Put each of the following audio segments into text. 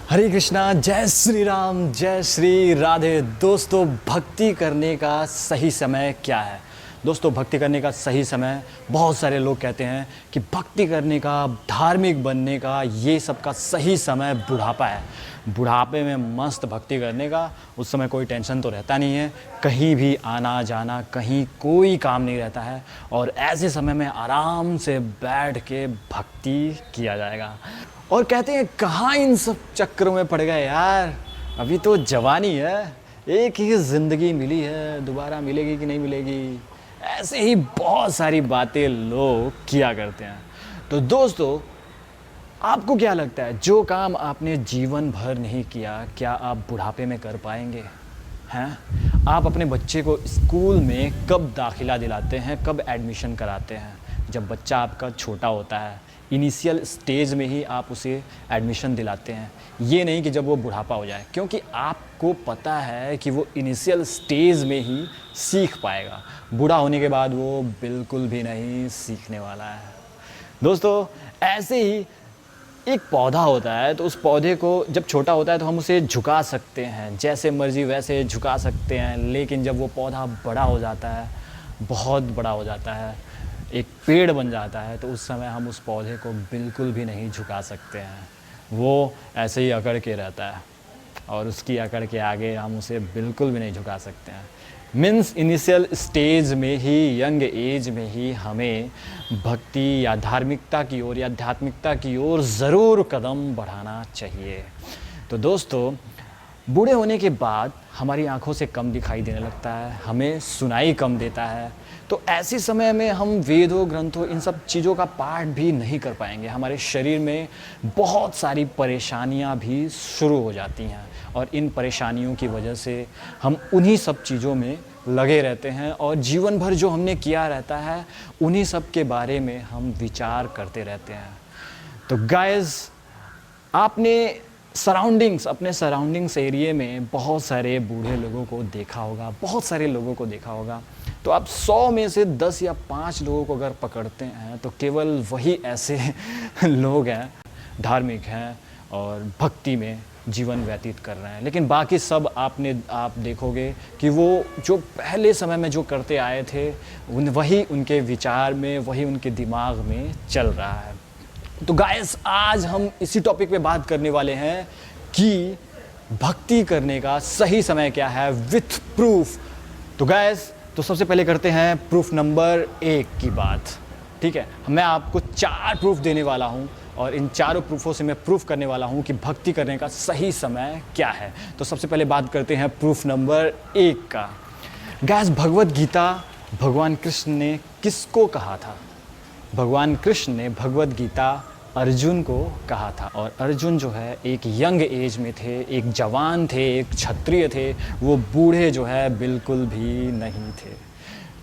हरे कृष्णा, जय श्री राम, जय श्री राधे। दोस्तों, भक्ति करने का सही समय क्या है? दोस्तों, भक्ति करने का सही समय, बहुत सारे लोग कहते हैं कि भक्ति करने का, धार्मिक बनने का, ये सब का सही समय बुढ़ापा है। बुढ़ापे में मस्त भक्ति करने का, उस समय कोई टेंशन तो रहता नहीं है, कहीं भी आना जाना, कहीं कोई काम नहीं रहता है, और ऐसे समय में आराम से बैठ के भक्ति किया जाएगा। और कहते हैं कहाँ इन सब चक्करों में पड़ गए यार, अभी तो जवानी है, एक ही ज़िंदगी मिली है, दोबारा मिलेगी कि नहीं मिलेगी, ऐसे ही बहुत सारी बातें लोग किया करते हैं। तो दोस्तों, आपको क्या लगता है, जो काम आपने जीवन भर नहीं किया, क्या आप बुढ़ापे में कर पाएंगे? हैं? आप अपने बच्चे को स्कूल में कब दाखिला दिलाते हैं, कब एडमिशन कराते हैं? जब बच्चा आपका छोटा होता है, इनिशियल स्टेज में ही आप उसे एडमिशन दिलाते हैं, ये नहीं कि जब वो बुढ़ापा हो जाए, क्योंकि आपको पता है कि वो इनिशियल स्टेज में ही सीख पाएगा, बूढ़ा होने के बाद वो बिल्कुल भी नहीं सीखने वाला है। दोस्तों, ऐसे ही एक पौधा होता है, तो उस पौधे को जब छोटा होता है तो हम उसे झुका सकते हैं, जैसे मर्जी वैसे झुका सकते हैं, लेकिन जब वो पौधा बड़ा हो जाता है, बहुत बड़ा हो जाता है, एक पेड़ बन जाता है, तो उस समय हम उस पौधे को बिल्कुल भी नहीं झुका सकते हैं, वो ऐसे ही अकड़ के रहता है, और उसकी अकड़ के आगे हम उसे बिल्कुल भी नहीं झुका सकते हैं। मीन्स इनिशियल स्टेज में ही, यंग एज में ही हमें भक्ति या धार्मिकता की ओर या आध्यात्मिकता की ओर ज़रूर कदम बढ़ाना चाहिए। तो दोस्तों, बूढ़े होने के बाद हमारी आंखों से कम दिखाई देने लगता है, हमें सुनाई कम देता है, तो ऐसे समय में हम वेदों, ग्रंथों, इन सब चीज़ों का पाठ भी नहीं कर पाएंगे। हमारे शरीर में बहुत सारी परेशानियां भी शुरू हो जाती हैं, और इन परेशानियों की वजह से हम उन्हीं सब चीज़ों में लगे रहते हैं, और जीवन भर जो हमने किया रहता है उन्हीं सब के बारे में हम विचार करते रहते हैं। तो गाइस, आपने अपने सराउंडिंग्स एरिया में बहुत सारे बूढ़े लोगों को देखा होगा, बहुत सारे लोगों को देखा होगा। तो आप 100 में से 10 या 5 लोगों को अगर पकड़ते हैं, तो केवल वही ऐसे लोग हैं, धार्मिक हैं और भक्ति में जीवन व्यतीत कर रहे हैं, लेकिन बाकी सब आप देखोगे कि वो जो पहले समय में जो करते आए थे, वही उनके विचार में, वही उनके दिमाग में चल रहा है। तो गाइस, आज हम इसी टॉपिक पे बात करने वाले हैं कि भक्ति करने का सही समय क्या है, विथ प्रूफ। तो गाइस, तो सबसे पहले करते हैं प्रूफ नंबर 1 की बात। ठीक है, मैं आपको 4 प्रूफ देने वाला हूं, और इन चारों प्रूफों से मैं प्रूफ करने वाला हूं कि भक्ति करने का सही समय क्या है। तो सबसे पहले बात करते हैं प्रूफ नंबर 1 का। गाइस, भगवत गीता भगवान कृष्ण ने किसको कहा था? भगवान कृष्ण ने भगवत गीता अर्जुन को कहा था, और अर्जुन जो है एक यंग एज में थे, एक जवान थे, एक क्षत्रिय थे, वो बूढ़े जो है बिल्कुल भी नहीं थे।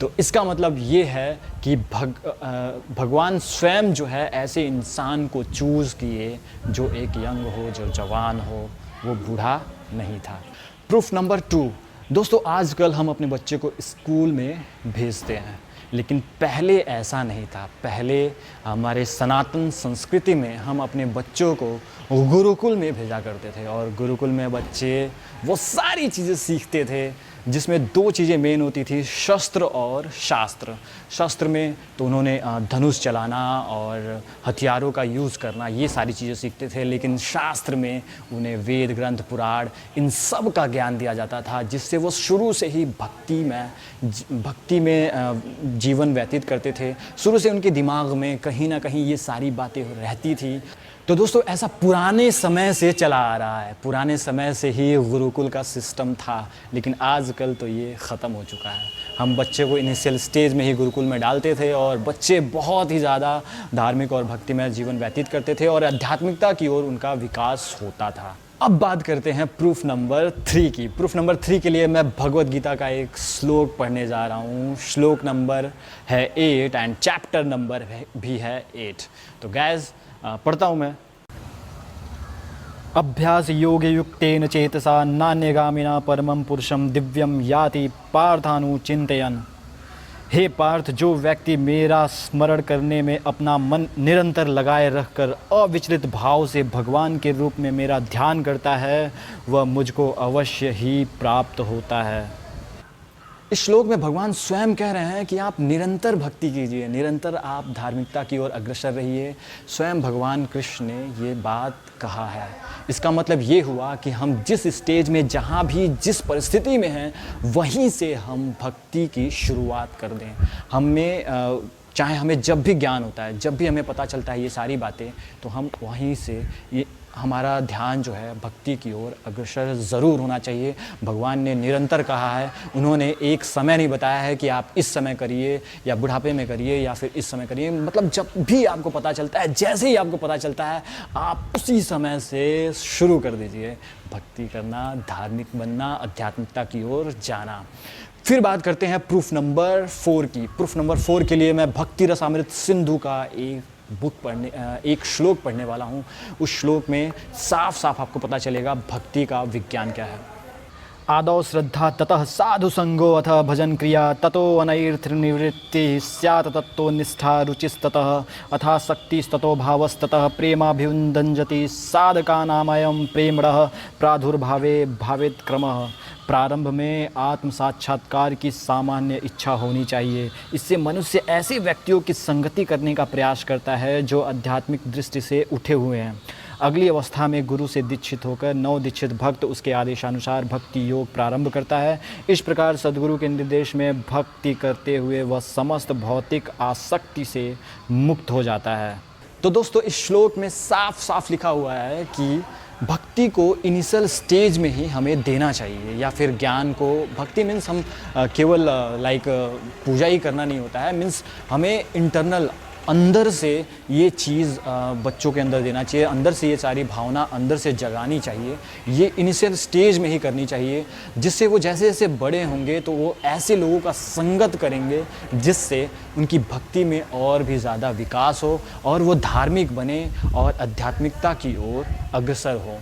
तो इसका मतलब ये है कि भगवान स्वयं जो है ऐसे इंसान को चूज़ किए जो एक यंग हो, जो जवान हो, वो बूढ़ा नहीं था। प्रूफ नंबर 2, दोस्तों, आजकल हम अपने बच्चे को स्कूल में भेजते हैं, लेकिन पहले ऐसा नहीं था। पहले हमारे सनातन संस्कृति में हम अपने बच्चों को गुरुकुल में भेजा करते थे, और गुरुकुल में बच्चे वो सारी चीज़ें सीखते थे, जिसमें 2 चीज़ें मेन होती थी, शस्त्र और शास्त्र। शस्त्र में तो उन्होंने धनुष चलाना और हथियारों का यूज़ करना, ये सारी चीज़ें सीखते थे, लेकिन शास्त्र में उन्हें वेद, ग्रंथ, पुराण, इन सब का ज्ञान दिया जाता था, जिससे वो शुरू से ही भक्ति में जीवन व्यतीत करते थे। शुरू से उनके दिमाग में कहीं ना कहीं ये सारी बातें रहती थी। तो दोस्तों, ऐसा पुराने समय से चला आ रहा है, पुराने समय से ही गुरुकुल का सिस्टम था, लेकिन आजकल तो ये ख़त्म हो चुका है। हम बच्चे को इनिशियल स्टेज में ही गुरुकुल में डालते थे, और बच्चे बहुत ही ज़्यादा धार्मिक और भक्तिमय जीवन व्यतीत करते थे, और आध्यात्मिकता की ओर उनका विकास होता था। अब बात करते हैं प्रूफ नंबर 3 की। प्रूफ नंबर 3 के लिए मैं भगवत गीता का एक श्लोक पढ़ने जा रहा हूँ। श्लोक नंबर है 8 एंड चैप्टर नंबर भी है 8। तो गैस, पढ़ता हूँ मैं। अभ्यास योग युक्तेन चेतसा नान्यगामिना परमं पुरुषं दिव्यं याति पार्थानु चिंतयन्। हे पार्थ, जो व्यक्ति मेरा स्मरण करने में अपना मन निरंतर लगाए रखकर अविचलित भाव से भगवान के रूप में मेरा ध्यान करता है, वह मुझको अवश्य ही प्राप्त होता है। इस श्लोक में भगवान स्वयं कह रहे हैं कि आप निरंतर भक्ति कीजिए, निरंतर आप धार्मिकता की ओर अग्रसर रहिए। स्वयं भगवान कृष्ण ने ये बात कहा है। इसका मतलब ये हुआ कि हम जिस स्टेज में, जहाँ भी, जिस परिस्थिति में हैं, वहीं से हम भक्ति की शुरुआत कर दें। चाहे हमें जब भी ज्ञान होता है, जब भी हमें पता चलता है ये सारी बातें, तो हम वहीं से ये हमारा ध्यान जो है भक्ति की ओर अग्रसर ज़रूर होना चाहिए। भगवान ने निरंतर कहा है, उन्होंने एक समय नहीं बताया है कि आप इस समय करिए या बुढ़ापे में करिए या फिर इस समय करिए। मतलब जब भी आपको पता चलता है, जैसे ही आपको पता चलता है, आप उसी समय से शुरू कर दीजिए भक्ति करना, धार्मिक बनना, आध्यात्मिकता की ओर जाना। फिर बात करते हैं प्रूफ नंबर 4 की। प्रूफ नंबर 4 के लिए मैं भक्ति रसामृत सिंधु का एक श्लोक पढ़ने वाला हूँ। उस श्लोक में साफ साफ आपको पता चलेगा भक्ति का विज्ञान क्या है। आदौ श्रद्धा, ततः साधु संगो, अथ भजन क्रिया, ततो अनैर्थ निवृत्ति स्यात्, ततो निष्ठा रुचिस्ततः, अथा शक्तिस्ततो भावस्ततः प्रेमाभिवन्दञ्जति साधकानामयं प्रेमणः प्रादुर्भावे भावेत क्रमः। प्रारंभ में आत्म साक्षात्कार की सामान्य इच्छा होनी चाहिए। इससे मनुष्य ऐसे व्यक्तियों की संगति करने का प्रयास करता है जो आध्यात्मिक दृष्टि से उठे हुए हैं। अगली अवस्था में गुरु से दीक्षित होकर नवदीक्षित भक्त उसके आदेशानुसार भक्ति योग प्रारंभ करता है। इस प्रकार सद्गुरु के निर्देश में भक्ति करते हुए वह समस्त भौतिक आसक्ति से मुक्त हो जाता है। तो दोस्तों, इस श्लोक में साफ साफ लिखा हुआ है कि भक्ति को इनिशियल स्टेज में ही हमें देना चाहिए, या फिर ज्ञान को, भक्ति मीन्स हम केवल पूजा ही करना नहीं होता है। मीन्स हमें इंटरनल अंदर से ये चीज़ बच्चों के अंदर देना चाहिए, अंदर से ये सारी भावना अंदर से जगानी चाहिए। ये इनिशियल स्टेज में ही करनी चाहिए, जिससे वो जैसे जैसे बड़े होंगे तो वो ऐसे लोगों का संगत करेंगे जिससे उनकी भक्ति में और भी ज़्यादा विकास हो और वो धार्मिक बने और आध्यात्मिकता की ओर अग्रसर हो।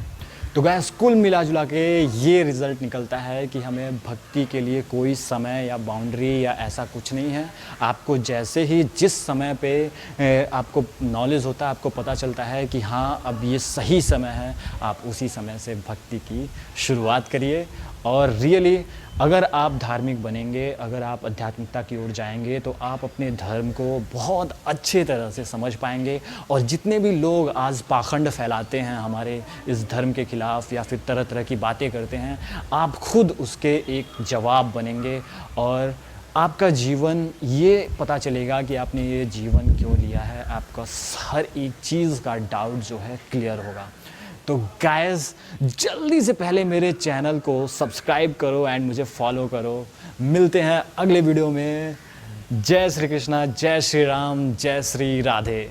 तो गाइस, कुल मिला जुला के ये रिज़ल्ट निकलता है कि हमें भक्ति के लिए कोई समय या बाउंड्री या ऐसा कुछ नहीं है। आपको जैसे ही जिस समय पे आपको नॉलेज होता है, आपको पता चलता है कि हाँ अब ये सही समय है, आप उसी समय से भक्ति की शुरुआत करिए। और रियली अगर आप धार्मिक बनेंगे, अगर आप आध्यात्मिकता की ओर जाएंगे, तो आप अपने धर्म को बहुत अच्छे तरह से समझ पाएंगे। और जितने भी लोग आज पाखंड फैलाते हैं हमारे इस धर्म के खिलाफ़ या फिर तरह तरह की बातें करते हैं, आप खुद उसके एक जवाब बनेंगे और आपका जीवन, ये पता चलेगा कि आपने ये जीवन क्यों लिया है। आपका हर एक चीज़ का डाउट जो है क्लियर होगा। तो गाइस, जल्दी से पहले मेरे चैनल को सब्सक्राइब करो एंड मुझे फॉलो करो। मिलते हैं अगले वीडियो में। जय श्री कृष्णा, जय श्री राम, जय श्री राधे।